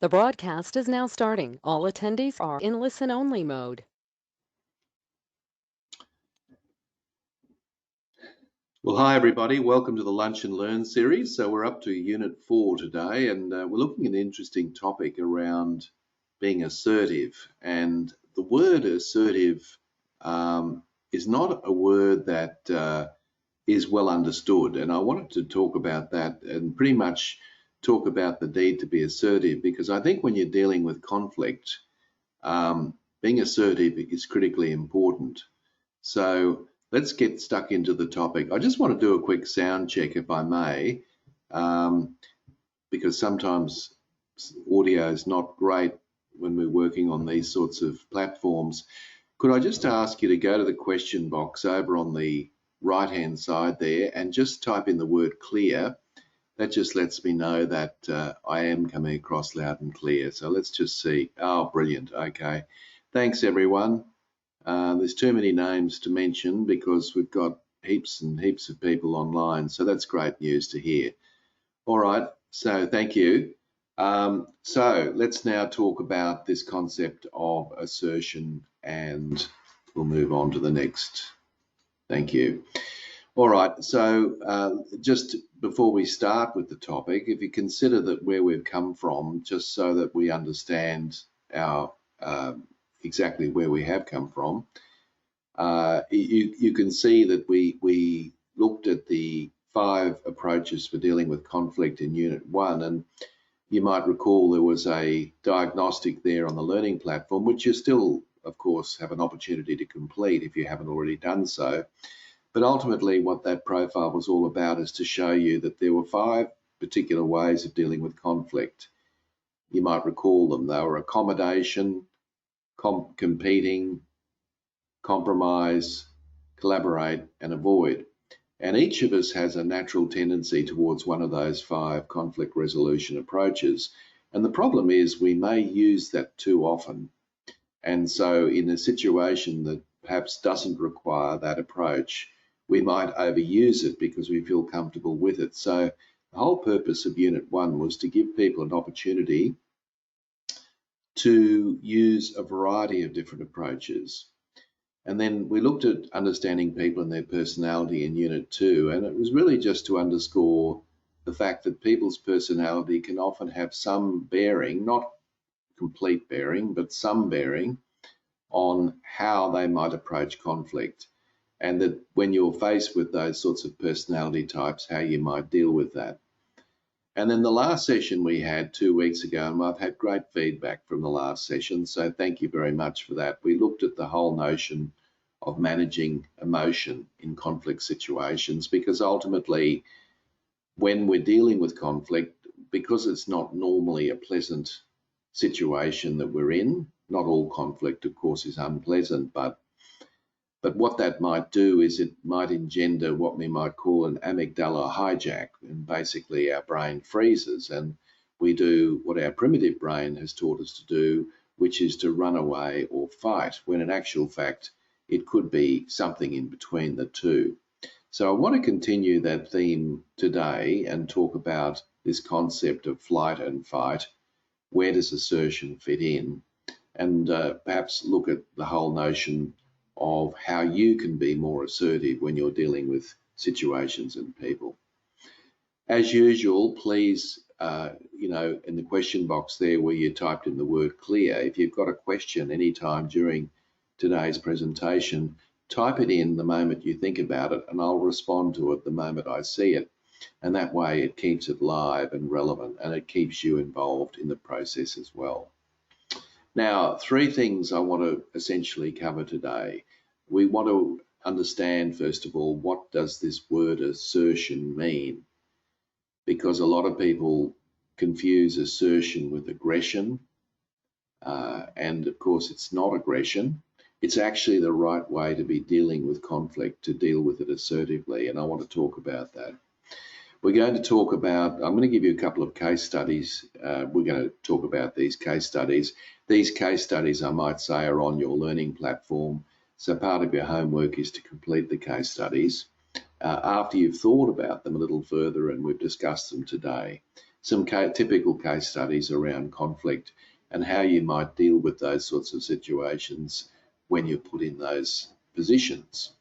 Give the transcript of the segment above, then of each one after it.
The broadcast is now starting. All attendees are in listen-only mode. Well, hi everybody, welcome to the Lunch and Learn series. So we're up to Unit 4 today, and we're looking at an interesting topic around being assertive. And the word assertive is not a word that is well understood. And I wanted to talk about that and pretty much talk about the need to be assertive, because I think when you're dealing with conflict, being assertive is critically important. So let's get stuck into the topic. I just want to do a quick sound check, if I may, because sometimes audio is not great when we're working on these sorts of platforms. Could I just ask you to go to the question box over on the right-hand side there and just type in the word clear? That just lets me know that I am coming across loud and clear. So let's just see. Oh, brilliant. Okay. Thanks, everyone. There's too many names to mention because we've got heaps and heaps of people online. So that's great news to hear. All right. So thank you. So let's now talk about this concept of assertion, and we'll move on to the next. Thank you. All right, so just before we start with the topic, if you consider that where we've come from, just so that we understand our exactly where we have come from, you can see that we looked at the 5 approaches for dealing with conflict in Unit 1, and you might recall there was a diagnostic there on the learning platform, which you still, of course, have an opportunity to complete if you haven't already done so. But ultimately, what that profile was all about is to show you that there were 5 particular ways of dealing with conflict. You might recall them. They were accommodation, competing, compromise, collaborate, and avoid. And each of us has a natural tendency towards one of those 5 conflict resolution approaches. And the problem is we may use that too often. And so in a situation that perhaps doesn't require that approach, we might overuse it because we feel comfortable with it. So the whole purpose of Unit 1 was to give people an opportunity to use a variety of different approaches. And then we looked at understanding people and their personality in Unit 2, and it was really just to underscore the fact that people's personality can often have some bearing, not complete bearing, but some bearing on how they might approach conflict, and that when you're faced with those sorts of personality types, how you might deal with that. And then the last session we had 2 weeks ago, and I've had great feedback from the last session, so thank you very much for that. We looked at the whole notion of managing emotion in conflict situations, because ultimately when we're dealing with conflict, because it's not normally a pleasant situation that we're in, not all conflict, of course, is unpleasant, but what that might do is it might engender what we might call an amygdala hijack, and basically our brain freezes and we do what our primitive brain has taught us to do, which is to run away or fight, when in actual fact it could be something in between the two. So I want to continue that theme today and talk about this concept of flight and fight. Where does assertion fit in? And perhaps look at the whole notion of how you can be more assertive when you're dealing with situations and people. As usual, please, in the question box there where you typed in the word clear, if you've got a question anytime during today's presentation, type it in the moment you think about it, and I'll respond to it the moment I see it. And that way it keeps it live and relevant, and it keeps you involved in the process as well. Now, 3 things I want to essentially cover today. We want to understand, first of all, what does this word assertion mean? Because a lot of people confuse assertion with aggression, and of course it's not aggression. It's actually the right way to be dealing with conflict, to deal with it assertively, and I want to talk about that. We're going to talk about, I'm going to give you a couple of case studies. We're going to talk about these case studies. These case studies, I might say, are on your learning platform. So part of your homework is to complete the case studies after you've thought about them a little further, and we've discussed them today. some typical case studies around conflict and how you might deal with those sorts of situations when you're put in those positions.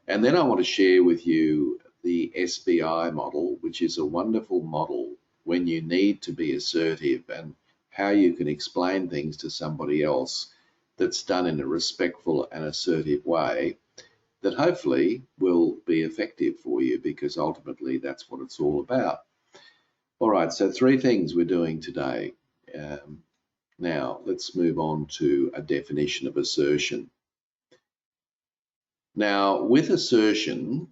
And then I want to share with you the SBI model, which is a wonderful model when you need to be assertive and how you can explain things to somebody else that's done in a respectful and assertive way that hopefully will be effective for you, because ultimately that's what it's all about. All right, so 3 things we're doing today. Now, let's move on to a definition of assertion. Now, with assertion,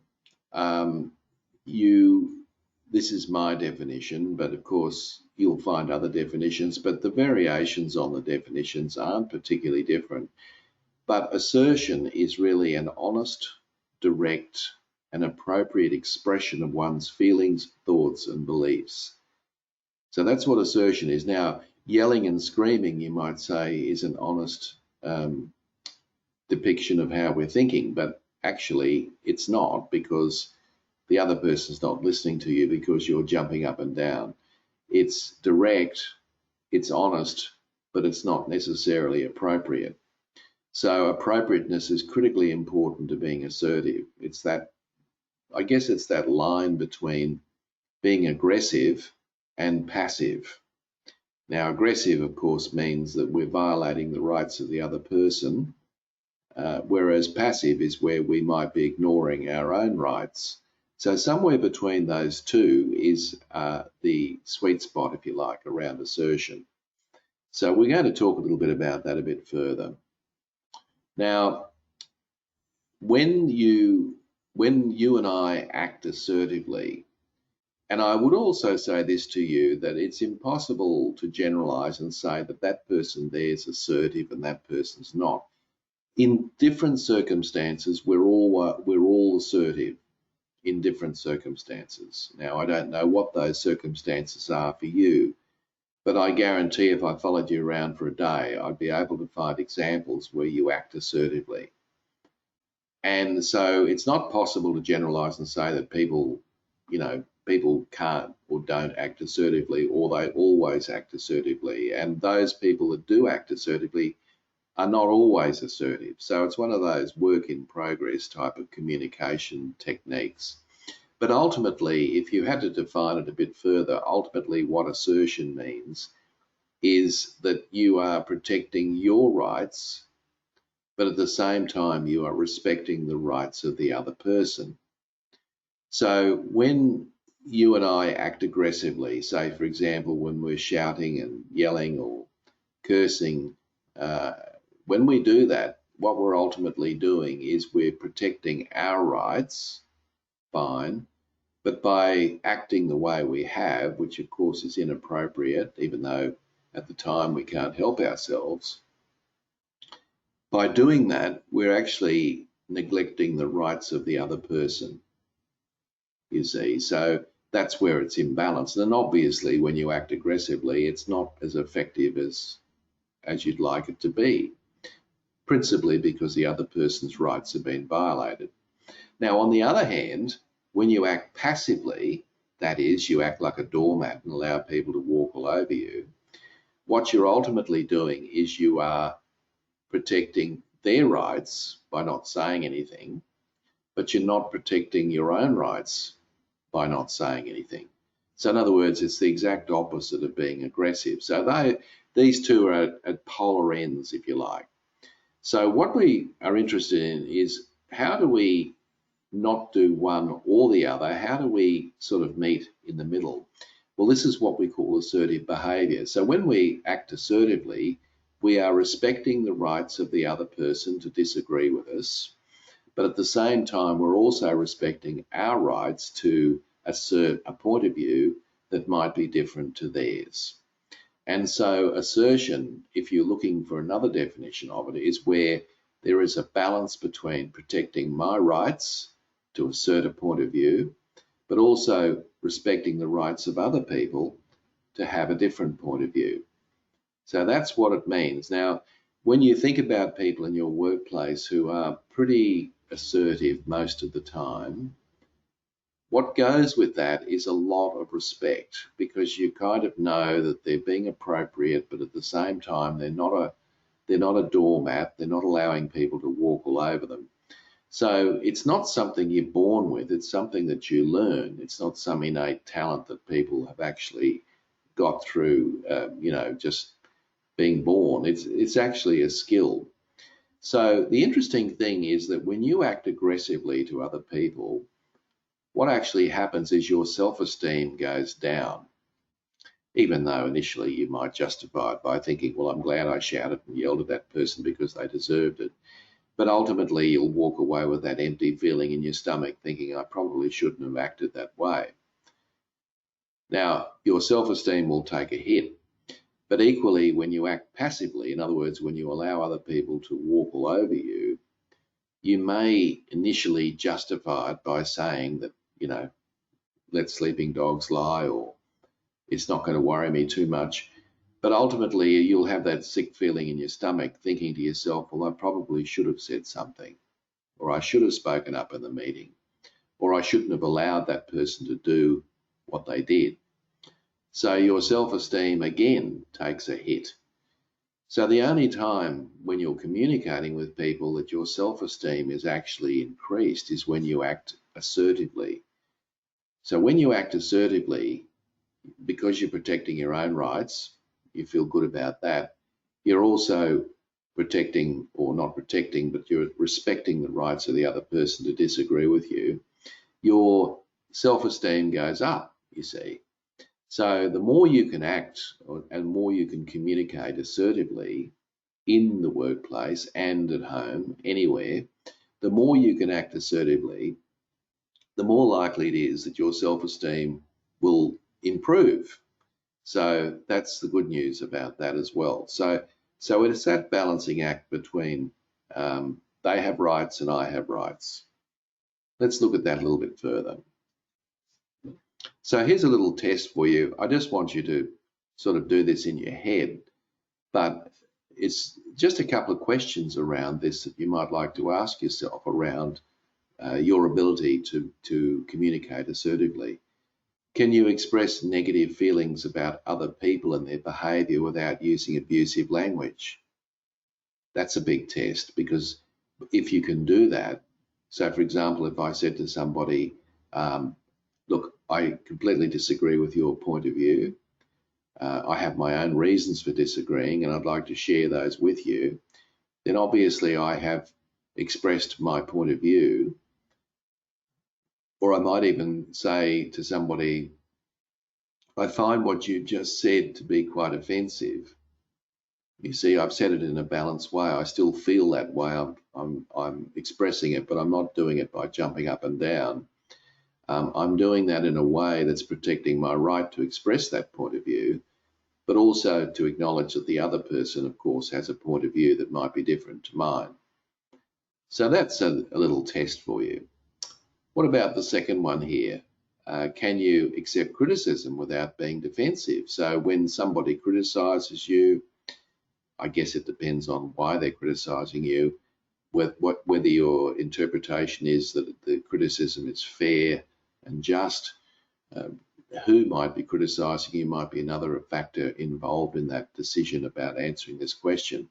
this is my definition, but of course you'll find other definitions, but the variations on the definitions aren't particularly different. But assertion is really an honest, direct, and appropriate expression of one's feelings, thoughts, and beliefs. So that's what assertion is. Now, yelling and screaming, you might say, is an honest depiction of how we're thinking, but actually it's not, because the other person's not listening to you because you're jumping up and down. It's direct, it's honest, but it's not necessarily appropriate. So appropriateness is critically important to being assertive. It's that, I guess it's that line between being aggressive and passive. Now, aggressive, of course, means that we're violating the rights of the other person, whereas passive is where we might be ignoring our own rights. So somewhere between those two is the sweet spot, if you like, around assertion. So we're going to talk a little bit about that a bit further. Now, when you and I act assertively, and I would also say this to you, that it's impossible to generalize and say that that person there is assertive and that person's not. In different circumstances, we're all assertive in different circumstances. Now, I don't know what those circumstances are for you, but I guarantee if I followed you around for a day, I'd be able to find examples where you act assertively. And so it's not possible to generalize and say that people can't or don't act assertively, or they always act assertively. And those people that do act assertively are not always assertive. So it's one of those work in progress type of communication techniques. But ultimately, if you had to define it a bit further, ultimately what assertion means is that you are protecting your rights, but at the same time you are respecting the rights of the other person. So when you and I act aggressively, say for example when we're shouting and yelling or cursing, when we do that, what we're ultimately doing is we're protecting our rights, fine, but by acting the way we have, which of course is inappropriate, even though at the time we can't help ourselves, by doing that, we're actually neglecting the rights of the other person, you see. So that's where it's imbalanced. And obviously, when you act aggressively, it's not as effective as you'd like it to be, principally because the other person's rights have been violated. Now, on the other hand, when you act passively, that is, you act like a doormat and allow people to walk all over you, what you're ultimately doing is you are protecting their rights by not saying anything, but you're not protecting your own rights by not saying anything. So in other words, it's the exact opposite of being aggressive. So these two are at polar ends, if you like. So what we are interested in is, how do we not do one or the other? How do we sort of meet in the middle? Well, this is what we call assertive behavior. So when we act assertively, we are respecting the rights of the other person to disagree with us, but at the same time, we're also respecting our rights to assert a point of view that might be different to theirs. And so assertion, if you're looking for another definition of it, is where there is a balance between protecting my rights to assert a point of view, but also respecting the rights of other people to have a different point of view. So that's what it means. Now, when you think about people in your workplace who are pretty assertive most of the time, what goes with that is a lot of respect, because you kind of know that they're being appropriate, but at the same time, they're not a doormat. They're not allowing people to walk all over them. So it's not something you're born with. It's something that you learn. It's not some innate talent that people have actually got through, just being born. It's actually a skill. So the interesting thing is that when you act aggressively to other people, what actually happens is your self-esteem goes down, even though initially you might justify it by thinking, well, I'm glad I shouted and yelled at that person because they deserved it. But ultimately, you'll walk away with that empty feeling in your stomach thinking, I probably shouldn't have acted that way. Now, your self-esteem will take a hit. But equally, when you act passively, in other words, when you allow other people to walk all over you, you may initially justify it by saying that, let sleeping dogs lie, or it's not going to worry me too much. But ultimately, you'll have that sick feeling in your stomach thinking to yourself, well, I probably should have said something, or I should have spoken up in the meeting, or I shouldn't have allowed that person to do what they did. So your self-esteem again takes a hit. So the only time when you're communicating with people that your self-esteem is actually increased is when you act assertively. So when you act assertively, because you're protecting your own rights, you feel good about that. You're also protecting, or not protecting, but you're respecting the rights of the other person to disagree with you. Your self-esteem goes up, you see. So the more you can act and more you can communicate assertively in the workplace and at home, anywhere, the more you can act assertively, the more likely it is that your self-esteem will improve. So that's the good news about that as well. So it's that balancing act between they have rights and I have rights. Let's look at that a little bit further. So here's a little test for you. I just want you to sort of do this in your head, but it's just a couple of questions around this that you might like to ask yourself around your ability to communicate assertively. Can you express negative feelings about other people and their behavior without using abusive language? That's a big test, because if you can do that, so for example, if I said to somebody, look, I completely disagree with your point of view. I have my own reasons for disagreeing and I'd like to share those with you. Then obviously I have expressed my point of view. Or I might even say to somebody, I find what you just said to be quite offensive. You see, I've said it in a balanced way. I still feel that way. I'm expressing it, but I'm not doing it by jumping up and down. I'm doing that in a way that's protecting my right to express that point of view, but also to acknowledge that the other person, of course, has a point of view that might be different to mine. So that's a little test for you. What about the second one here? Can you accept criticism without being defensive? So when somebody criticizes you, I guess it depends on why they're criticizing you, whether your interpretation is that the criticism is fair and just. Who might be criticizing you might be another factor involved in that decision about answering this question,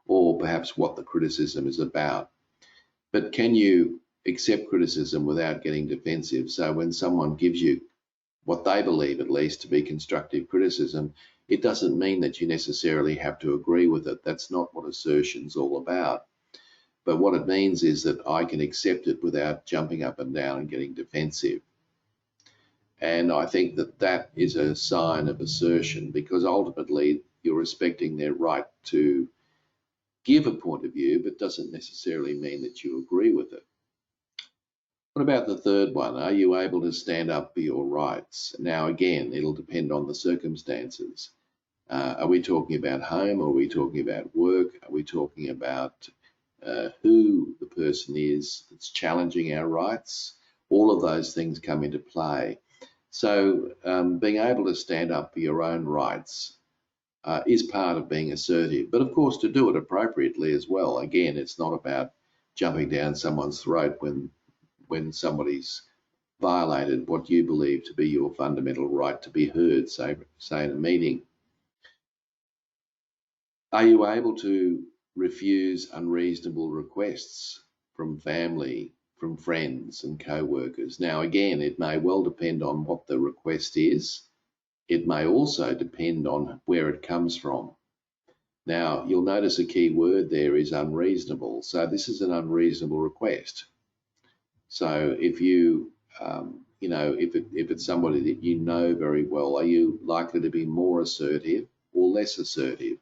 or perhaps what the criticism is about. But can you accept criticism without getting defensive? So when someone gives you what they believe, at least, to be constructive criticism, it doesn't mean that you necessarily have to agree with it. That's not what assertion's all about. But what it means is that I can accept it without jumping up and down and getting defensive. And I think that that is a sign of assertion, because ultimately you're respecting their right to give a point of view, but doesn't necessarily mean that you agree with it. What about the third one? Are you able to stand up for your rights? Now, again, it'll depend on the circumstances. Are we talking about home? Or are we talking about work? Are we talking about who the person is that's challenging our rights? All of those things come into play. So being able to stand up for your own rights is part of being assertive. But of course, to do it appropriately as well. Again, it's not about jumping down someone's throat when somebody's violated what you believe to be your fundamental right to be heard, say in a meeting? Are you able to refuse unreasonable requests from family, from friends and co-workers? Now, again, it may well depend on what the request is. It may also depend on where it comes from. Now, you'll notice a key word there is unreasonable. So this is an unreasonable request. So if if it's somebody that you know very well, are you likely to be more assertive or less assertive?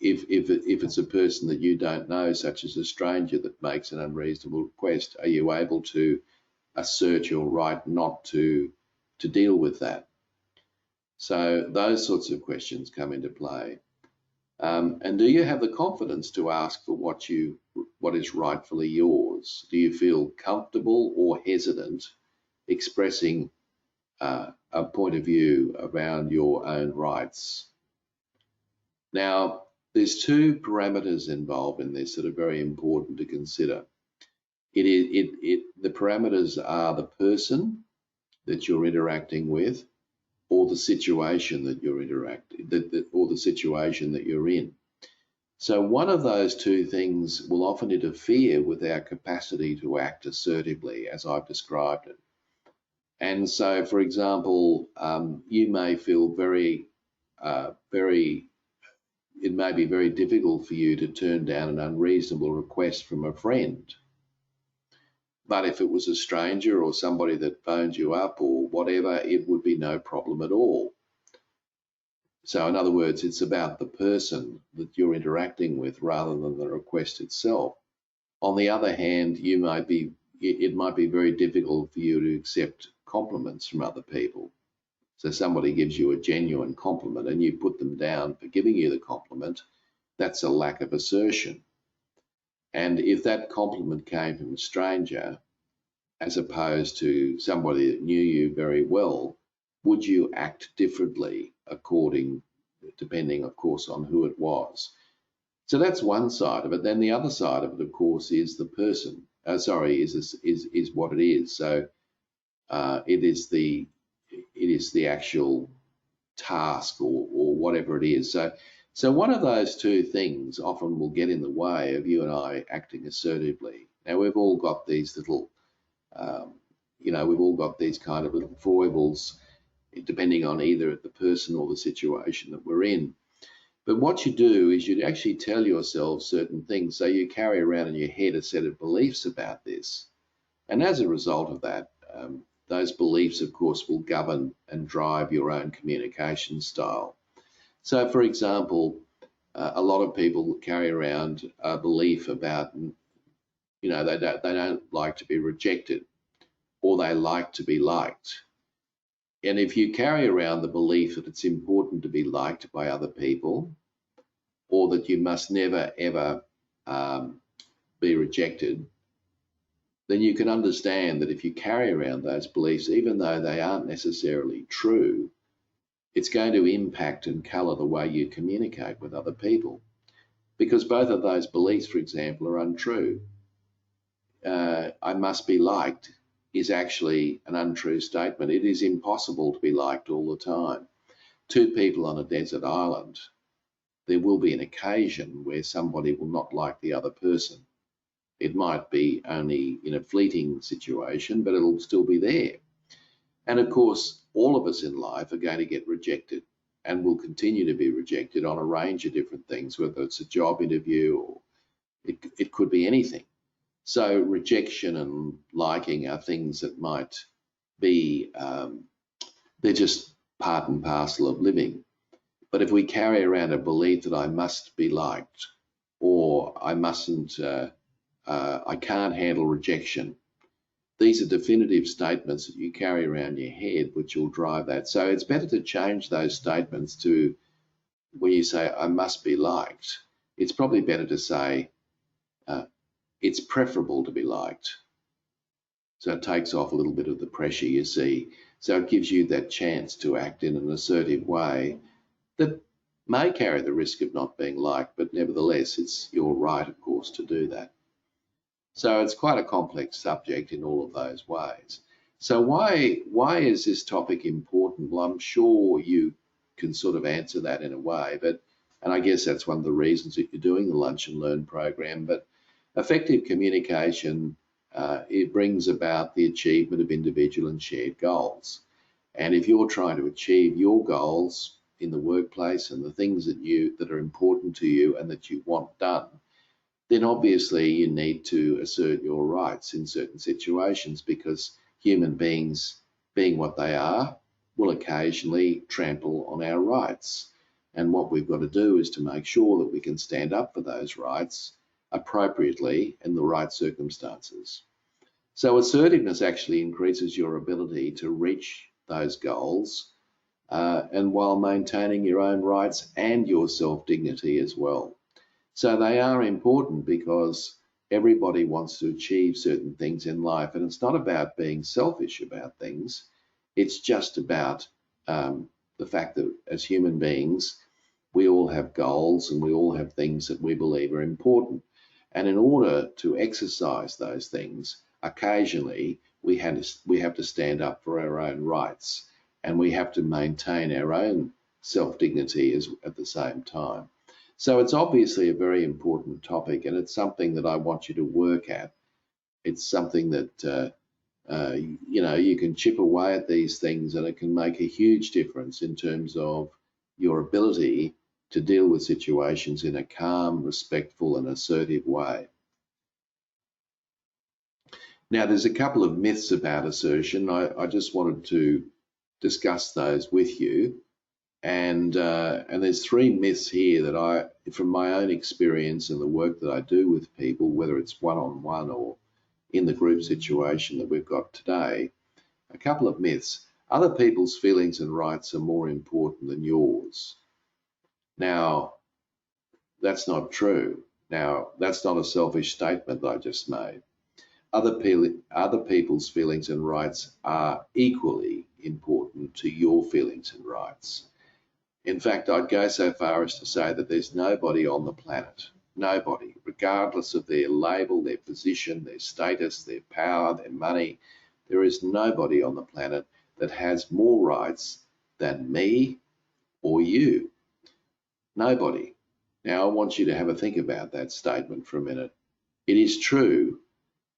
If it's a person that you don't know, such as a stranger that makes an unreasonable request, are you able to assert your right not to deal with that? So those sorts of questions come into play. And do you have the confidence to ask for what is rightfully yours? Do you feel comfortable or hesitant expressing a point of view around your own rights? Now, there's two parameters involved in this that are very important to consider. The parameters are the person that you're interacting with, or the situation that you're or the situation that you're in. So one of those two things will often interfere with our capacity to act assertively, as I've described it. And so, for example, you may feel it may be very difficult for you to turn down an unreasonable request from a friend. But if it was a stranger or somebody that phoned you up or whatever, it would be no problem at all. So in other words, it's about the person that you're interacting with rather than the request itself. On the other hand, it might be very difficult for you to accept compliments from other people. So somebody gives you a genuine compliment and you put them down for giving you the compliment, that's a lack of assertion. And if that compliment came from a stranger, as opposed to somebody that knew you very well, would you act differently depending, of course, on who it was? So that's one side of it. Then the other side of it, of course, is the person. Is what it is. So it is the actual task or whatever it is. So one of those two things often will get in the way of you and I acting assertively. Now we've all got these little, we've all got these kind of little foibles, depending on either the person or the situation that we're in. But what you do is you actually tell yourself certain things. So you carry around in your head a set of beliefs about this. And as a result of that, those beliefs, of course, will govern and drive your own communication style. So, for example, a lot of people carry around a belief about, they don't like to be rejected, or they like to be liked. And if you carry around the belief that it's important to be liked by other people, or that you must never, ever be rejected, then you can understand that if you carry around those beliefs, even though they aren't necessarily true, it's going to impact and colour the way you communicate with other people. Because both of those beliefs, for example, are untrue. I must be liked is actually an untrue statement. It is impossible to be liked all the time. Two people on a desert island, there will be an occasion where somebody will not like the other person. It might be only in a fleeting situation, but it'll still be there. And of course, all of us in life are going to get rejected and will continue to be rejected on a range of different things, whether it's a job interview or it could be anything. So rejection and liking are things that might be, they're just part and parcel of living. But if we carry around a belief that I must be liked, or I can't handle rejection, these are definitive statements that you carry around your head, which will drive that. So it's better to change those statements to, when you say, I must be liked, it's probably better to say, it's preferable to be liked. So it takes off a little bit of the pressure, you see. So it gives you that chance to act in an assertive way that may carry the risk of not being liked, but nevertheless, it's your right, of course, to do that. So it's quite a complex subject in all of those ways. So why is this topic important? Well, I'm sure you can sort of answer that in a way, but and I guess that's one of the reasons that you're doing the Lunch and Learn program. But effective communication, it brings about the achievement of individual and shared goals. And if you're trying to achieve your goals in the workplace and the things that are important to you and that you want done, then obviously you need to assert your rights in certain situations, because human beings, being what they are, will occasionally trample on our rights. And what we've got to do is to make sure that we can stand up for those rights appropriately in the right circumstances. So assertiveness actually increases your ability to reach those goals, and while maintaining your own rights and your self-dignity as well. So they are important because everybody wants to achieve certain things in life, and it's not about being selfish about things. It's just about the fact that as human beings, we all have goals and we all have things that we believe are important. And in order to exercise those things, occasionally we have to stand up for our own rights, and we have to maintain our own self-dignity at the same time. So it's obviously a very important topic, and it's something that I want you to work at. It's something that you can chip away at these things, and it can make a huge difference in terms of your ability to deal with situations in a calm, respectful, and assertive way. Now, there's a couple of myths about assertion. I just wanted to discuss those with you. And there's three myths here that from my own experience and the work that I do with people, whether it's one-on-one or in the group situation that we've got today, a couple of myths. Other people's feelings and rights are more important than yours. Now, that's not true. Now, that's not a selfish statement that I just made. Other people's feelings and rights are equally important to your feelings and rights. In fact, I'd go so far as to say that there's nobody on the planet, nobody, regardless of their label, their position, their status, their power, their money, there is nobody on the planet that has more rights than me or you. Nobody. Now, I want you to have a think about that statement for a minute. It is true,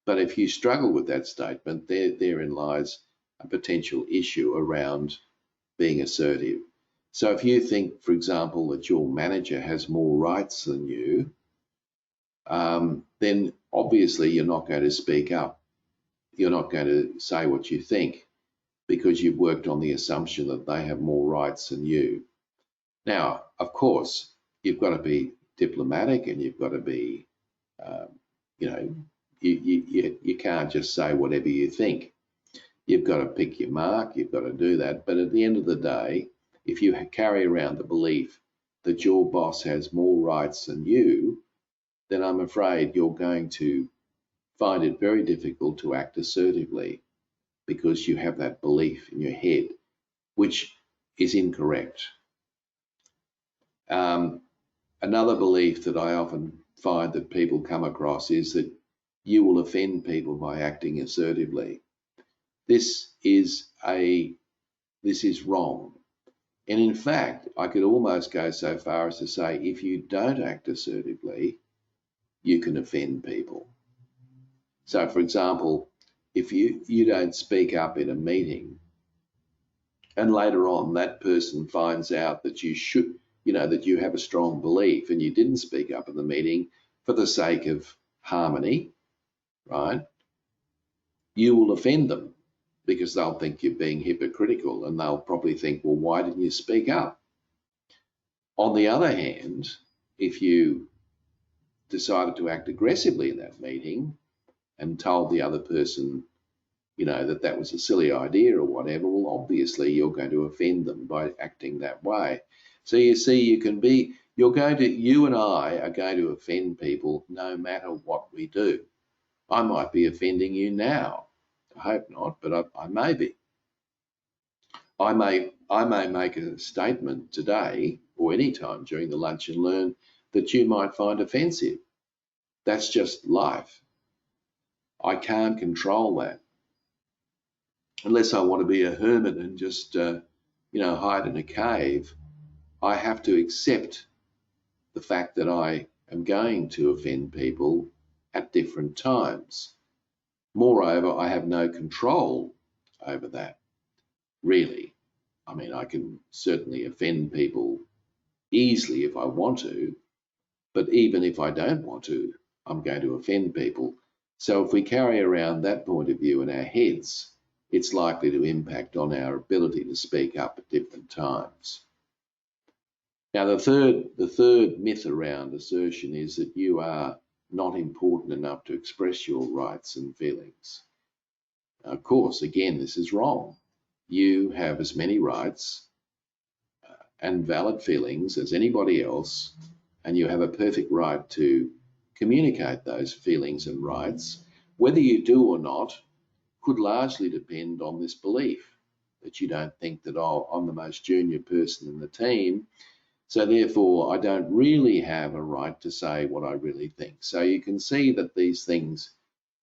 but if you struggle with that statement, therein lies a potential issue around being assertive. So if you think, for example, that your manager has more rights than you, then obviously you're not going to speak up. You're not going to say what you think because you've worked on the assumption that they have more rights than you. Now, of course, you've got to be diplomatic, and you've got to be, you can't just say whatever you think. You've got to pick your mark. You've got to do that. But at the end of the day, if you carry around the belief that your boss has more rights than you, then I'm afraid you're going to find it very difficult to act assertively, because you have that belief in your head, which is incorrect. Another belief that I often find that people come across is that you will offend people by acting assertively. This is wrong. And in fact, I could almost go so far as to say, if you don't act assertively, you can offend people. So for example, if you don't speak up in a meeting, and later on that person finds out that that you have a strong belief and you didn't speak up in the meeting for the sake of harmony, right? You will offend them, because they'll think you're being hypocritical, and they'll probably think, well, why didn't you speak up? On the other hand, if you decided to act aggressively in that meeting and told the other person, that was a silly idea or whatever, well, obviously you're going to offend them by acting that way. So you see, you and I are going to offend people no matter what we do. I might be offending you now. I hope not, but I may be. I may make a statement today or any time during the Lunch and Learn that you might find offensive. That's just life. I can't control that unless I want to be a hermit and just, hide in a cave. I have to accept the fact that I am going to offend people at different times. Moreover, I have no control over that, really. I mean, I can certainly offend people easily if I want to, but even if I don't want to, I'm going to offend people. So if we carry around that point of view in our heads, it's likely to impact on our ability to speak up at different times. Now, the third myth around assertion is that you are not important enough to express your rights and feelings. Now, of course, again, this is wrong. You have as many rights and valid feelings as anybody else, and you have a perfect right to communicate those feelings and rights. Whether you do or not could largely depend on this belief that you don't think that, oh, I'm the most junior person in the team, so therefore I don't really have a right to say what I really think. So you can see that these things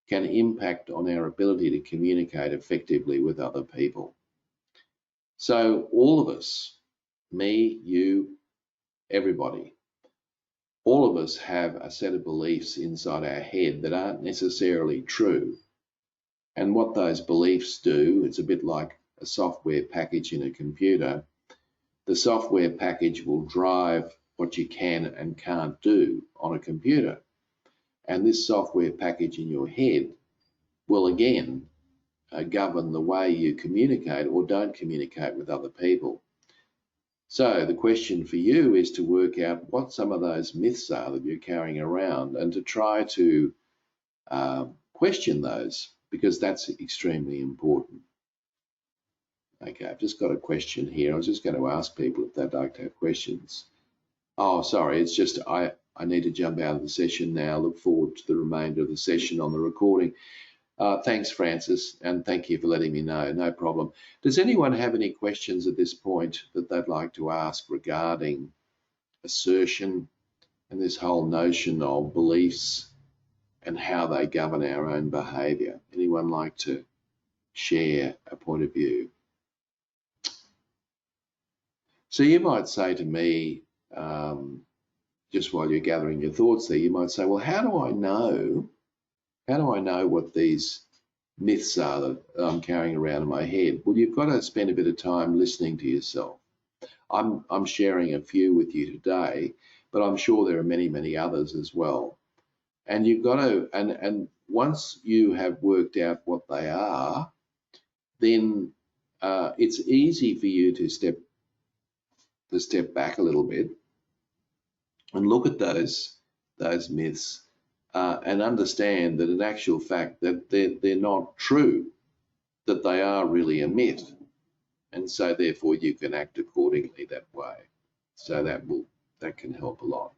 can impact on our ability to communicate effectively with other people. So all of us, me, you, everybody, all of us have a set of beliefs inside our head that aren't necessarily true. And what those beliefs do, it's a bit like a software package in a computer. The software package will drive what you can and can't do on a computer. And this software package in your head will again govern the way you communicate or don't communicate with other people. So the question for you is to work out what some of those myths are that you're carrying around and to try to question those, because that's extremely important. Okay, I've just got a question here. I was just going to ask people if they'd like to have questions. Oh, sorry, it's just I need to jump out of the session now. Look forward to the remainder of the session on the recording. Thanks, Francis, and thank you for letting me know. No problem. Does anyone have any questions at this point that they'd like to ask regarding assertion and this whole notion of beliefs and how they govern our own behaviour? Anyone like to share a point of view? So you might say to me, just while you're gathering your thoughts there, you might say, well, how do I know what these myths are that I'm carrying around in my head? Well, you've got to spend a bit of time listening to yourself. I'm sharing a few with you today, but I'm sure there are many, many others as well. And you've got to, and once you have worked out what they are, then it's easy for you to step back a little bit and look at those myths and understand that in actual fact that they're not true, that they are really a myth, and so therefore you can act accordingly that way. So that can help a lot.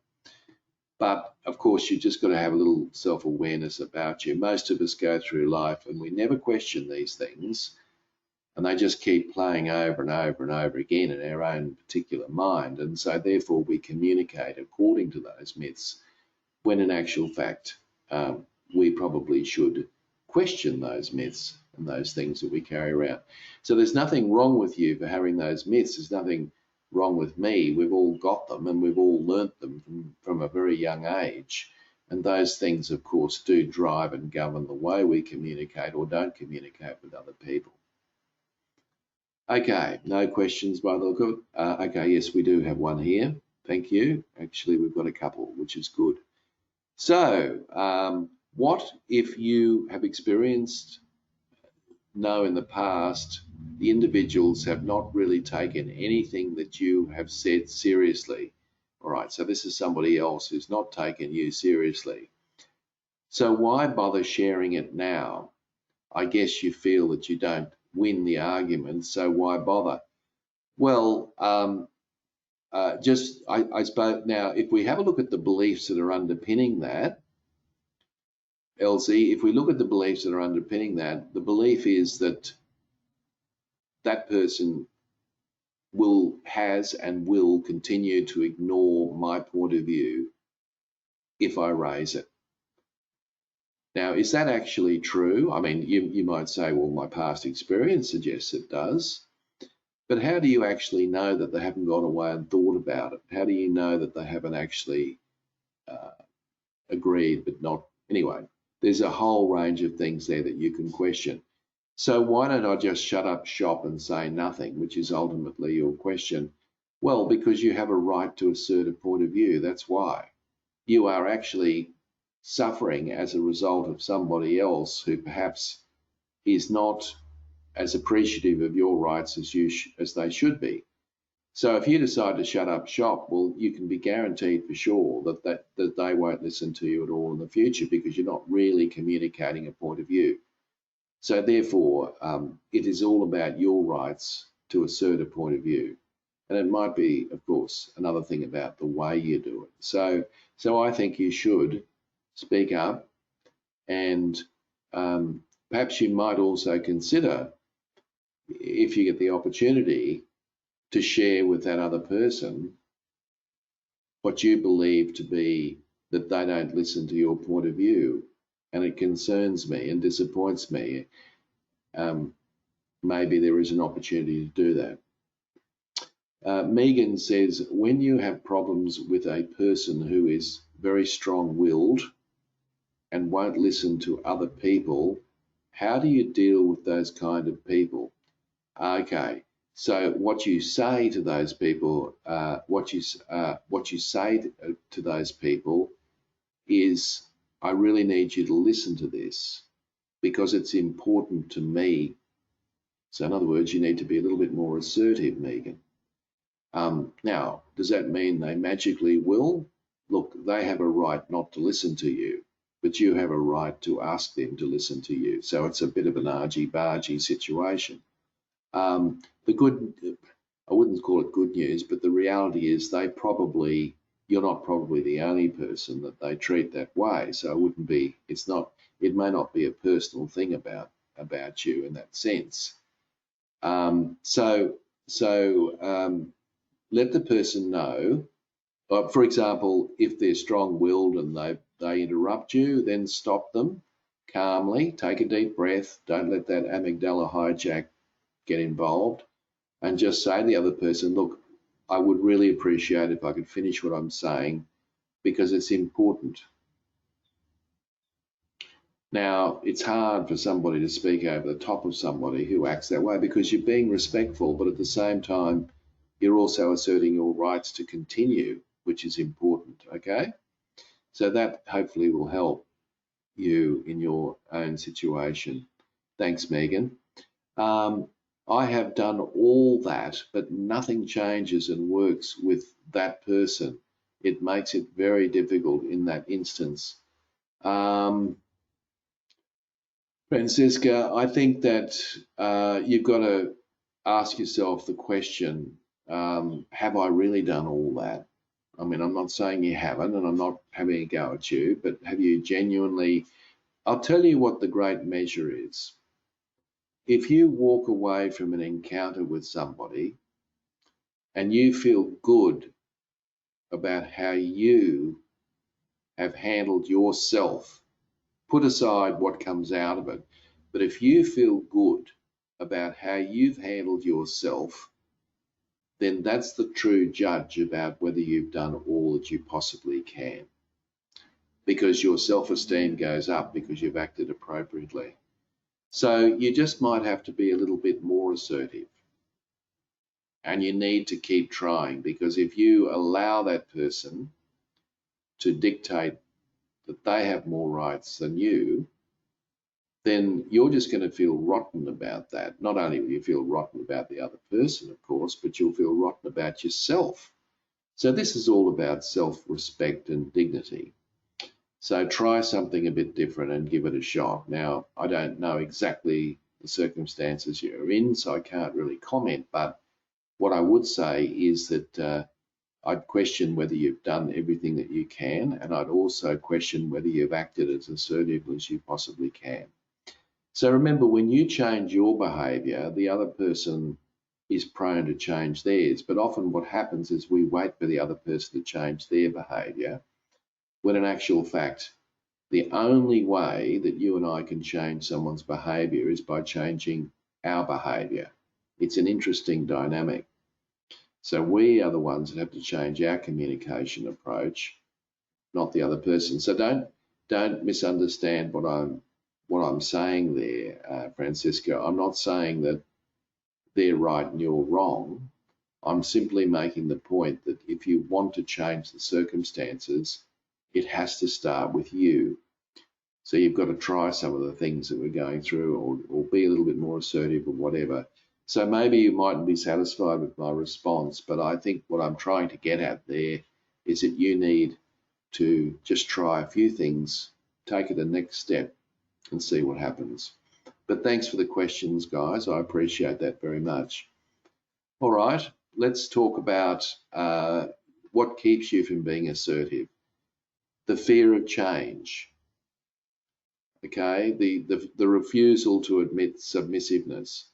But of course, you just got to have a little self-awareness about you. Most of us go through life and we never question these things, and they just keep playing over and over and over again in our own particular mind. And so therefore we communicate according to those myths, when in actual fact, we probably should question those myths and those things that we carry around. So there's nothing wrong with you for having those myths. There's nothing wrong with me. We've all got them and we've all learnt them from a very young age. And those things, of course, do drive and govern the way we communicate or don't communicate with other people. Okay, no questions by the look of it. Okay, yes, we do have one here. Thank you. Actually, we've got a couple, which is good. So, what if you have experienced, in the past, the individuals have not really taken anything that you have said seriously? All right, so this is somebody else who's not taken you seriously. So why bother sharing it now? I guess you feel that you don't win the argument, so why bother? Well, I suppose now, if we have a look at the beliefs that are underpinning that, Elsie, if we look at the beliefs that are underpinning that, the belief is that that person has and will continue to ignore my point of view if I raise it. Now, is that actually true? I mean, you might say, well, my past experience suggests it does. But how do you actually know that they haven't gone away and thought about it? How do you know that they haven't actually uh, agreed but not? Anyway, there's a whole range of things there that you can question. So why don't I just shut up shop and say nothing, which is ultimately your question? Well, because you have a right to assert a point of view. That's why. You are actually suffering as a result of somebody else who perhaps is not as appreciative of your rights as they should be. So if you decide to shut up shop, well, you can be guaranteed for sure that they won't listen to you at all in the future because you're not really communicating a point of view. So therefore, it is all about your rights to assert a point of view. And it might be, of course, another thing about the way you do it. So I think you should speak up, and perhaps you might also consider, if you get the opportunity, to share with that other person what you believe to be that they don't listen to your point of view. And it concerns me and disappoints me. Maybe there is an opportunity to do that. Megan says, when you have problems with a person who is very strong-willed and won't listen to other people, how do you deal with those kind of people? Okay, so what you say to those people, what you say to those people is, I really need you to listen to this because it's important to me. So in other words, you need to be a little bit more assertive, Megan. Now, does that mean they magically will? Look, they have a right not to listen to you, but you have a right to ask them to listen to you. So it's a bit of an argy-bargy situation. The good, I wouldn't call it good news, but the reality is you're not probably the only person that they treat that way. So it wouldn't be, it may not be a personal thing about you in that sense. So let the person know. For example, if they're strong-willed and they interrupt you, then stop them calmly. Take a deep breath. Don't let that amygdala hijack get involved, and just say to the other person, look, I would really appreciate if I could finish what I'm saying because it's important. Now, it's hard for somebody to speak over the top of somebody who acts that way because you're being respectful, but at the same time, you're also asserting your rights to continue, which is important, okay? So that hopefully will help you in your own situation. Thanks, Megan. I have done all that, but nothing changes and works with that person. It makes it very difficult in that instance. Francisca, I think that you've got to ask yourself the question, have I really done all that? I mean, I'm not saying you haven't, and I'm not having a go at you, but have you genuinely? I'll tell you what the great measure is. If you walk away from an encounter with somebody and you feel good about how you have handled yourself, put aside what comes out of it, but if you feel good about how you've handled yourself, then that's the true judge about whether you've done all that you possibly can, because your self-esteem goes up because you've acted appropriately. So you just might have to be a little bit more assertive. And you need to keep trying, because if you allow that person to dictate that they have more rights than you, then you're just going to feel rotten about that. Not only will you feel rotten about the other person, of course, but you'll feel rotten about yourself. So this is all about self-respect and dignity. So try something a bit different and give it a shot. Now, I don't know exactly the circumstances you're in, so I can't really comment, but what I would say is that I'd question whether you've done everything that you can, and I'd also question whether you've acted as assertively as you possibly can. So remember, when you change your behaviour, the other person is prone to change theirs. But often what happens is we wait for the other person to change their behaviour, when in actual fact, The only way that you and I can change someone's behavior is by changing our behavior. It's an interesting dynamic. So we are the ones that have to change our communication approach, not the other person. So don't misunderstand what I'm saying there, Francisco. I'm not saying that they're right and you're wrong. I'm simply making the point that if you want to change the circumstances, it has to start with you. So you've got to try some of the things that we're going through, or be a little bit more assertive or whatever. So maybe you mightn't be satisfied with my response, but I think what I'm trying to get at there is that you need to just try a few things, take it a next step, and see what happens. But thanks for the questions, guys. I appreciate that very much. All right, let's talk about what keeps you from being assertive. The fear of change. Okay, the refusal to admit submissiveness.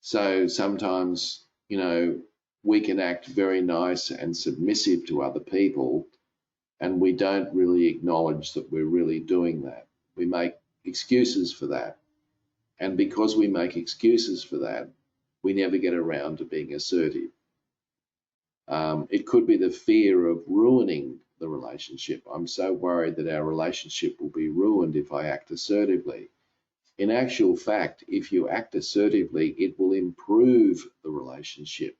So sometimes, we can act very nice and submissive to other people, and we don't really acknowledge that we're really doing that. We make excuses for that. And because we make excuses for that, we never get around to being assertive. It could be the fear of ruining the relationship. I'm so worried that our relationship will be ruined if I act assertively. In actual fact, if you act assertively, it will improve the relationship.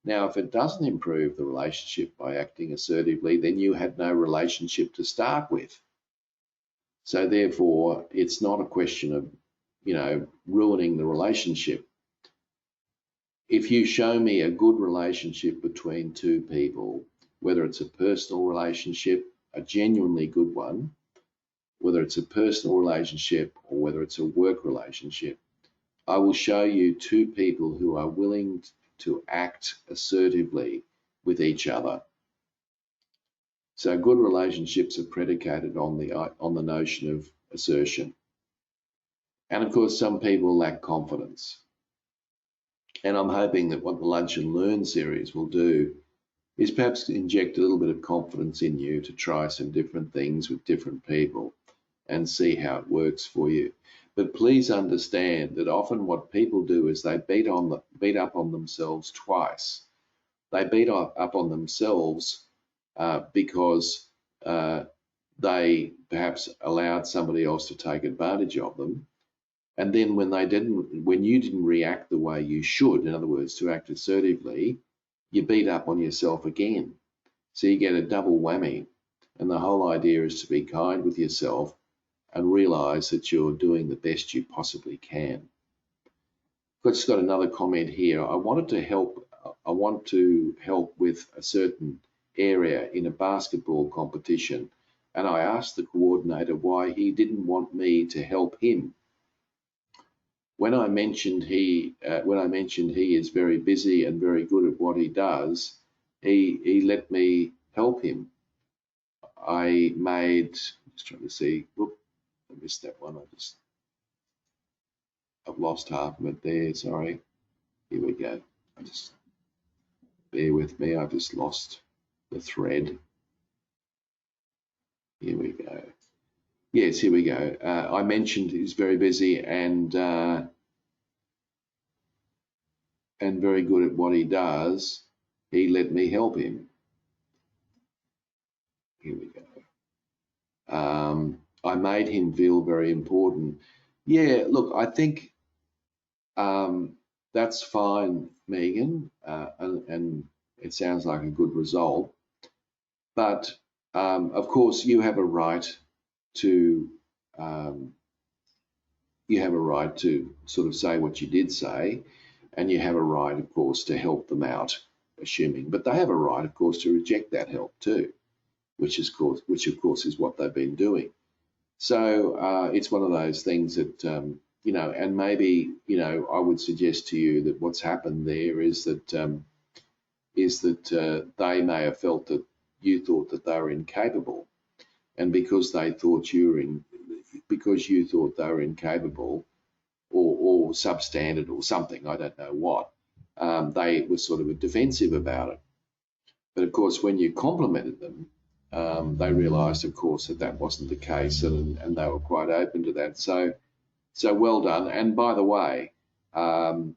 Now, if it doesn't improve the relationship by acting assertively, then you had no relationship to start with. So therefore, it's not a question of, ruining the relationship. If you show me a good relationship between two people, whether it's a personal relationship, a genuinely good one, whether it's a personal relationship or whether it's a work relationship, I will show you two people who are willing to act assertively with each other. So good relationships are predicated on the notion of assertion. And of course, some people lack confidence. And I'm hoping that what the Lunch and Learn series will do is perhaps inject a little bit of confidence in you to try some different things with different people and see how it works for you. But please understand that often what people do is they beat up on themselves twice. They beat up on themselves because they perhaps allowed somebody else to take advantage of them. And then when you didn't react the way you should, in other words, to act assertively, you beat up on yourself again. So you get a double whammy. And the whole idea is to be kind with yourself and realize that you're doing the best you possibly can. I've just got another comment here. I want to help with a certain area in a basketball competition, and I asked the coordinator why he didn't want me to help him. When I mentioned he is very busy and very good at what he does, he let me help him. Just trying to see, whoop, I missed that one. I've lost half of it there, sorry. Here we go. Bear with me, I've just lost the thread. Here we go. Yes, here we go. I mentioned he's very busy and very good at what he does. He let me help him. Here we go. I made him feel very important. Yeah, look, I think that's fine, Megan, and it sounds like a good result. But of course, you have a right to sort of say what you did say, and you have a right, of course, to help them out, assuming. But they have a right, of course, to reject that help too, which of course is what they've been doing. So it's one of those things that and maybe I would suggest to you that what's happened there is that they may have felt that you thought that they were incapable, and because you thought they were incapable or substandard or something, I don't know what, they were sort of defensive about it. But of course, when you complimented them, they realised, of course, that that wasn't the case, and they were quite open to that. So well done. And by the way, um,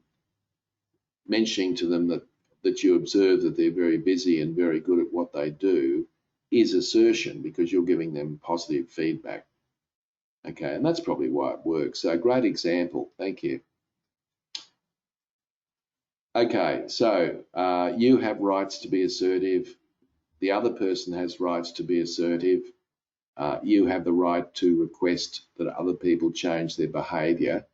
mentioning to them that you observe that they're very busy and very good at what they do is assertion, because you're giving them positive feedback. Okay, and that's probably why it works. So great example. Thank you. Okay, so you have rights to be assertive. The other person has rights to be assertive. You have the right to request that other people change their behaviour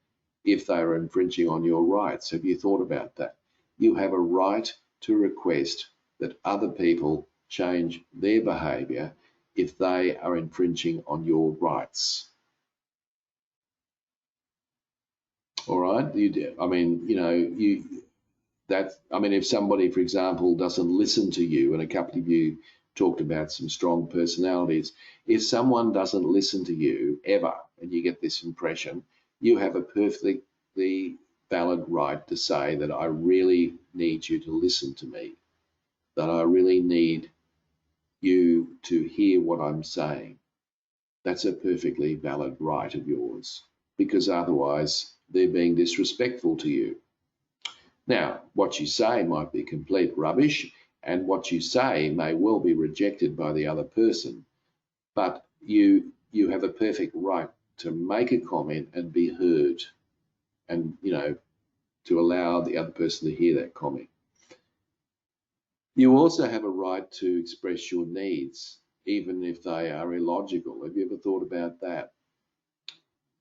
if they are infringing on your rights. Have you thought about that? You have a right to request that other people change their behaviour if they are infringing on your rights. All right, I mean, if somebody, for example, doesn't listen to you, and a couple of you talked about some strong personalities, if someone doesn't listen to you ever, and you get this impression, you have a perfectly valid right to say that I really need you to listen to me, that I really need you to hear what I'm saying. That's a perfectly valid right of yours, because otherwise they're being disrespectful to you. Now, what you say might be complete rubbish, and what you say may well be rejected by the other person, but you have a perfect right to make a comment and be heard, and to allow the other person to hear that comment. You also have a right to express your needs, even if they are illogical. Have you ever thought about that?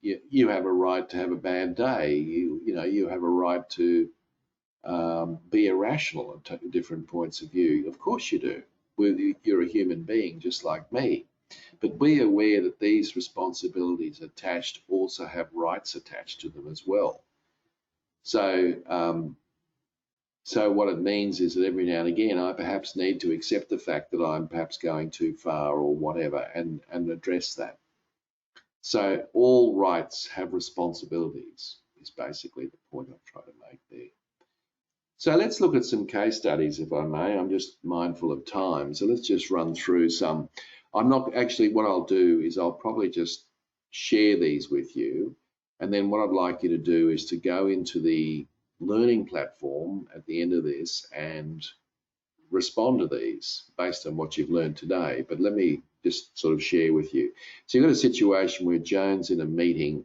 You have a right to have a bad day. You have a right to be irrational at different points of view. Of course you do. You're a human being just like me. But be aware that these responsibilities attached also have rights attached to them as well. So what it means is that every now and again I perhaps need to accept the fact that I'm perhaps going too far or whatever, and address that. So all rights have responsibilities is basically the point I'm trying to make there. So let's look at some case studies, if I may. I'm just mindful of time, so let's just run through some. I'm not actually, what I'll do is I'll probably just share these with you, and then what I'd like you to do is to go into the learning platform at the end of this and respond to these based on what you've learned today. But let me just sort of share with you. So you've got a situation where Joan's in a meeting.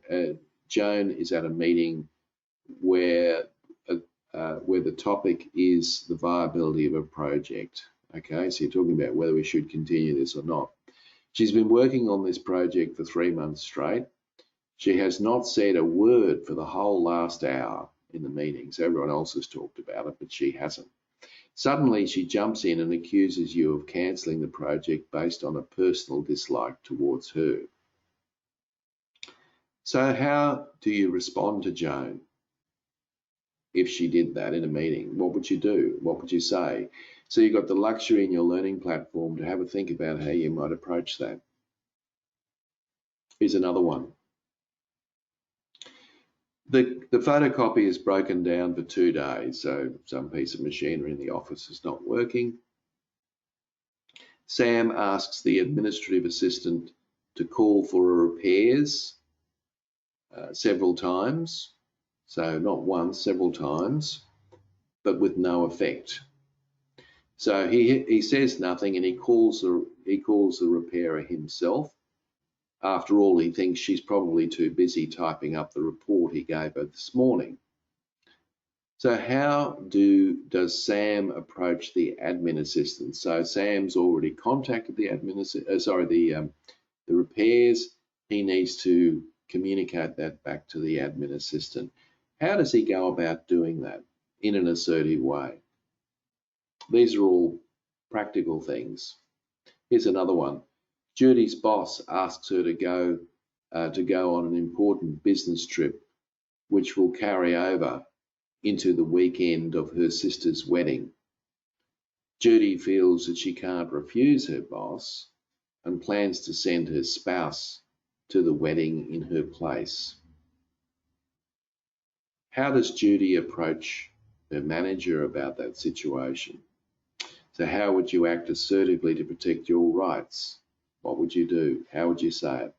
Joan is at a meeting where the topic is the viability of a project. Okay, so you're talking about whether we should continue this or not. She's been working on this project for 3 months straight. She has not said a word for the whole last hour in the meeting. So everyone else has talked about it, but she hasn't. Suddenly she jumps in and accuses you of cancelling the project based on a personal dislike towards her. So how do you respond to Joan? If she did that in a meeting, what would you do? What would you say? So you've got the luxury in your learning platform to have a think about how you might approach that. Here's another one. The photocopy is broken down for 2 days, so some piece of machinery in the office is not working. Sam asks the administrative assistant to call for repairs several times. So not once, several times, but with no effect. So he says nothing, and he calls the repairer himself. After all, he thinks she's probably too busy typing up the report he gave her this morning. So how does Sam approach the admin assistant? So Sam's already contacted the the repairs. He needs to communicate that back to the admin assistant. How does he go about doing that in an assertive way? These are all practical things. Here's another one. Judy's boss asks her to go on an important business trip, which will carry over into the weekend of her sister's wedding. Judy feels that she can't refuse her boss and plans to send her spouse to the wedding in her place. How does Judy approach her manager about that situation? So how would you act assertively to protect your rights? What would you do? How would you say it?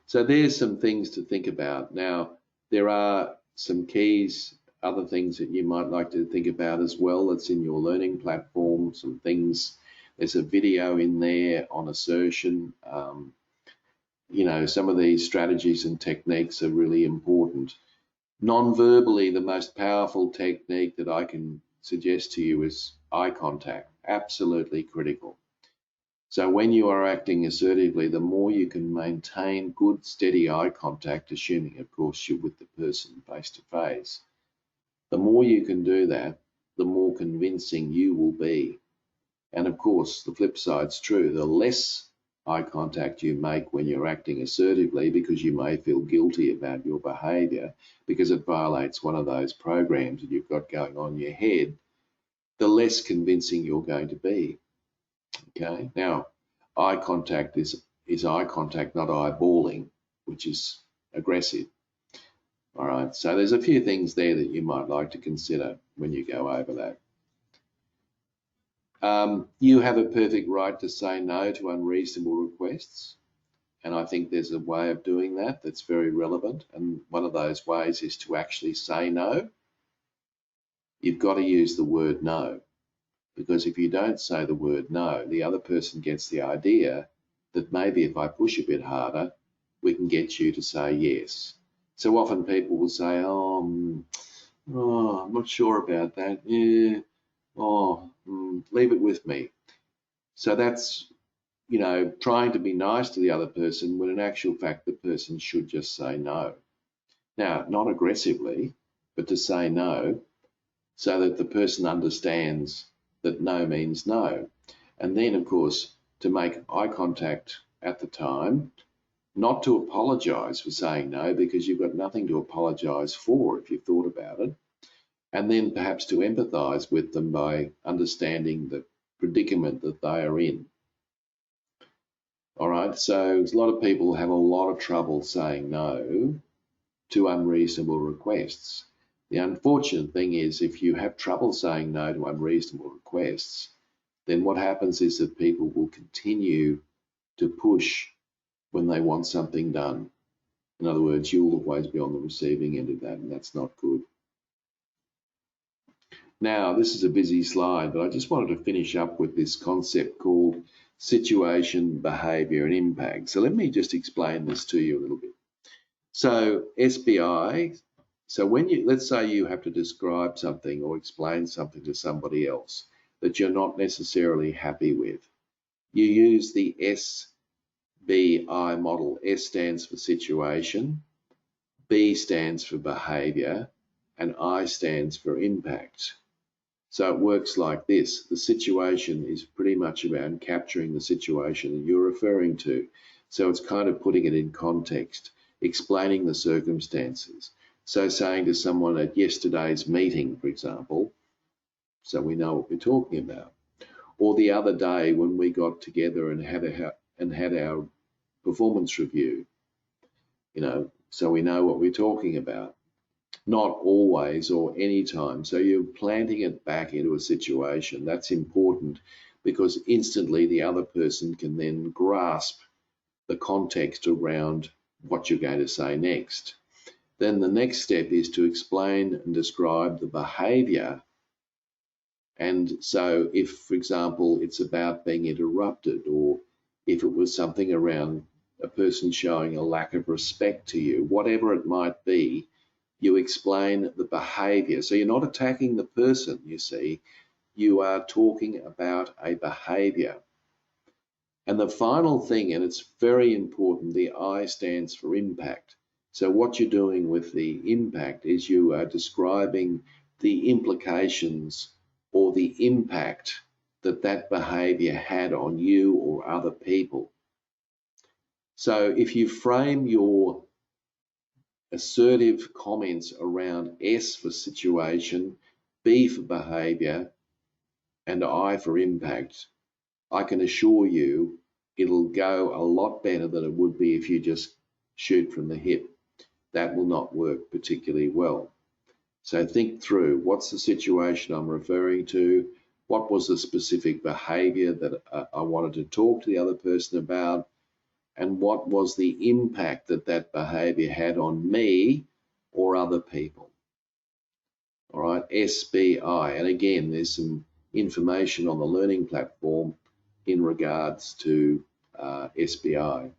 So there's some things to think about. Now, there are some keys, other things that you might like to think about as well that's in your learning platform, some things. There's a video in there on assertion. Some of these strategies and techniques are really important. Non-verbally, the most powerful technique that I can suggest to you is eye contact, absolutely critical. So when you are acting assertively, the more you can maintain good, steady eye contact, assuming, of course, you're with the person face to face, the more you can do that, the more convincing you will be. And of course, the flip side's true. The less eye contact you make when you're acting assertively, because you may feel guilty about your behavior because it violates one of those programs that you've got going on in your head, the less convincing you're going to be. Okay, now eye contact is eye contact, not eyeballing, which is aggressive. All right, so there's a few things there that you might like to consider when you go over that. You have a perfect right to say no to unreasonable requests, and I think there's a way of doing that that's very relevant, and one of those ways is to actually say no. You've got to use the word no, because if you don't say the word no, the other person gets the idea that maybe if I push a bit harder, we can get you to say yes. So often people will say, I'm not sure about that. Yeah, leave it with me. So that's, trying to be nice to the other person when in actual fact the person should just say no. Now, not aggressively, but to say no so that the person understands that no means no. And then, of course, to make eye contact at the time, not to apologize for saying no, because you've got nothing to apologize for if you've thought about it. And then perhaps to empathize with them by understanding the predicament that they are in. All right, so a lot of people have a lot of trouble saying no to unreasonable requests. The unfortunate thing is if you have trouble saying no to unreasonable requests, then what happens is that people will continue to push when they want something done. In other words, you'll always be on the receiving end of that, and that's not good. Now, this is a busy slide, but I just wanted to finish up with this concept called situation, behavior, and impact. So let me just explain this to you a little bit. So SBI, so let's say you have to describe something or explain something to somebody else that you're not necessarily happy with. You use the SBI model. S stands for situation, B stands for behavior, and I stands for impact. So it works like this. The situation is pretty much about capturing the situation that you're referring to. So it's kind of putting it in context, explaining the circumstances. So saying to someone at yesterday's meeting, for example, so we know what we're talking about. Or the other day when we got together and had our performance review, so we know what we're talking about. Not always or any time. So you're planting it back into a situation. That's important because instantly the other person can then grasp the context around what you're going to say next. Then the next step is to explain and describe the behavior. And so if, for example, it's about being interrupted, or if it was something around a person showing a lack of respect to you, whatever it might be, you explain the behavior. So you're not attacking the person, you see, you are talking about a behavior. And the final thing, and it's very important, the I stands for impact. So what you're doing with the impact is you are describing the implications or the impact that that behavior had on you or other people. So if you frame your assertive comments around S for situation, B for behavior, and I for impact, I can assure you it'll go a lot better than it would be if you just shoot from the hip. That will not work particularly well. So think through, what's the situation I'm referring to? What was the specific behavior that I wanted to talk to the other person about? And what was the impact that that behavior had on me or other people? All right, SBI. And again, there's some information on the learning platform in regards to SBI.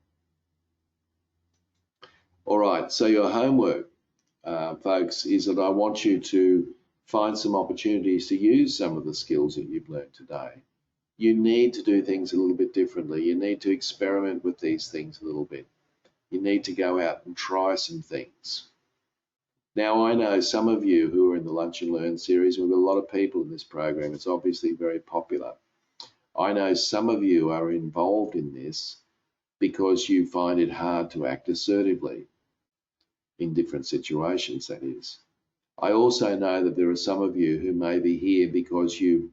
All right, so your homework, folks, is that I want you to find some opportunities to use some of the skills that you've learned today. You need to do things a little bit differently. You need to experiment with these things a little bit. You need to go out and try some things. Now, I know some of you who are in the Lunch and Learn series, we've got a lot of people in this program. It's obviously very popular. I know some of you are involved in this because you find it hard to act assertively in different situations, that is. I also know that there are some of you who may be here because you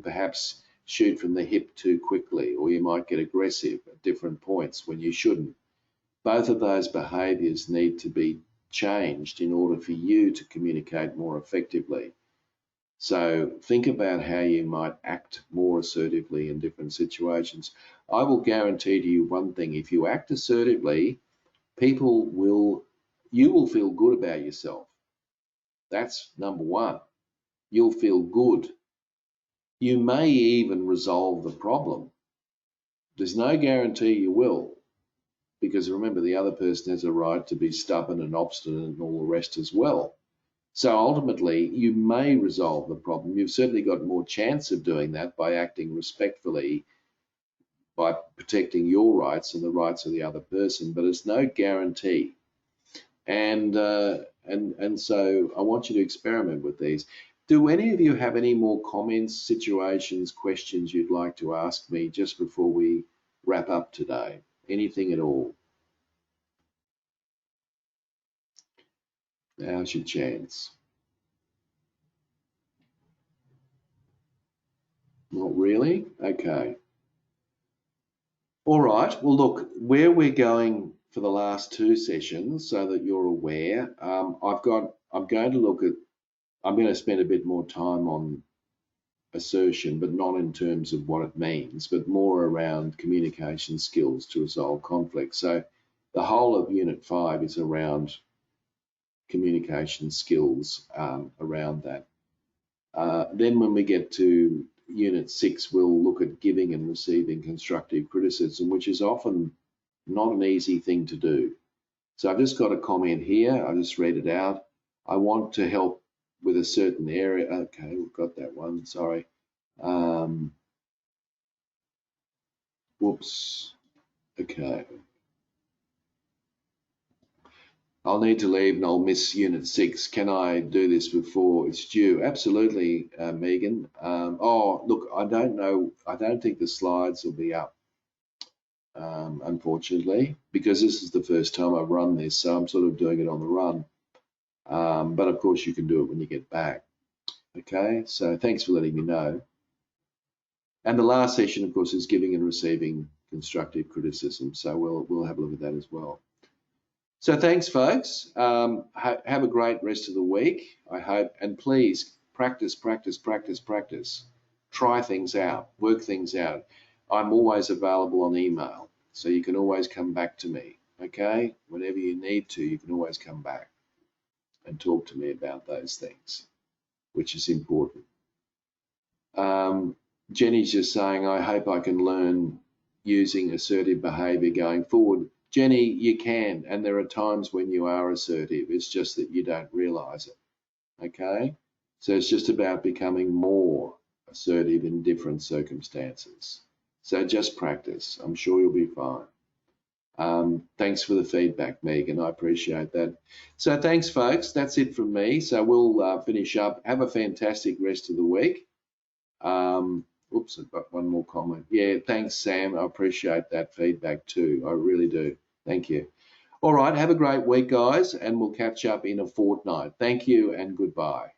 perhaps shoot from the hip too quickly, or you might get aggressive at different points when you shouldn't. Both of those behaviours need to be changed in order for you to communicate more effectively. So think about how you might act more assertively in different situations. I will guarantee to you one thing: if you act assertively, you will feel good about yourself. That's number one. You'll feel good. You may even resolve the problem. There's no guarantee you will, because remember, the other person has a right to be stubborn and obstinate and all the rest as well. So ultimately, you may resolve the problem. You've certainly got more chance of doing that by acting respectfully, by protecting your rights and the rights of the other person, but it's no guarantee. And so I want you to experiment with these. Do any of you have any more comments, situations, questions you'd like to ask me just before we wrap up today? Anything at all? Now's your chance. Not really? Okay. All right. Well, look, where we're going for the last two sessions, so that you're aware, I'm going to spend a bit more time on assertion, but not in terms of what it means, but more around communication skills to resolve conflict. So the whole of Unit 5 is around communication skills around that. Then when we get to Unit 6, we'll look at giving and receiving constructive criticism, which is often not an easy thing to do. So I've just got a comment here. I'll just read it out. I want to help with a certain area. Okay, we've got that one. Sorry. Whoops. Okay. I'll need to leave and I'll miss Unit 6. Can I do this before it's due? Absolutely, Megan. Oh, look, I don't know. I don't think the slides will be up, unfortunately, because this is the first time I've run this, so I'm sort of doing it on the run. But of course, you can do it when you get back. Okay, so thanks for letting me know. And the last session, of course, is giving and receiving constructive criticism. So we'll have a look at that as well. So thanks, folks. Have a great rest of the week, I hope. And please practice, practice, practice, practice. Try things out, work things out. I'm always available on email, so you can always come back to me, okay? Whenever you need to, you can always come back and talk to me about those things, which is important. Jenny's just saying, I hope I can learn using assertive behavior going forward. Jenny, you can, and there are times when you are assertive. It's just that you don't realize it, okay? So it's just about becoming more assertive in different circumstances. So just practice. I'm sure you'll be fine. Thanks for the feedback, Megan. I appreciate that. So thanks, folks. That's it from me. So we'll finish up. Have a fantastic rest of the week. Oops, I've got one more comment. Yeah, thanks, Sam. I appreciate that feedback too. I really do. Thank you. All right, have a great week, guys, and we'll catch up in a fortnight. Thank you and goodbye.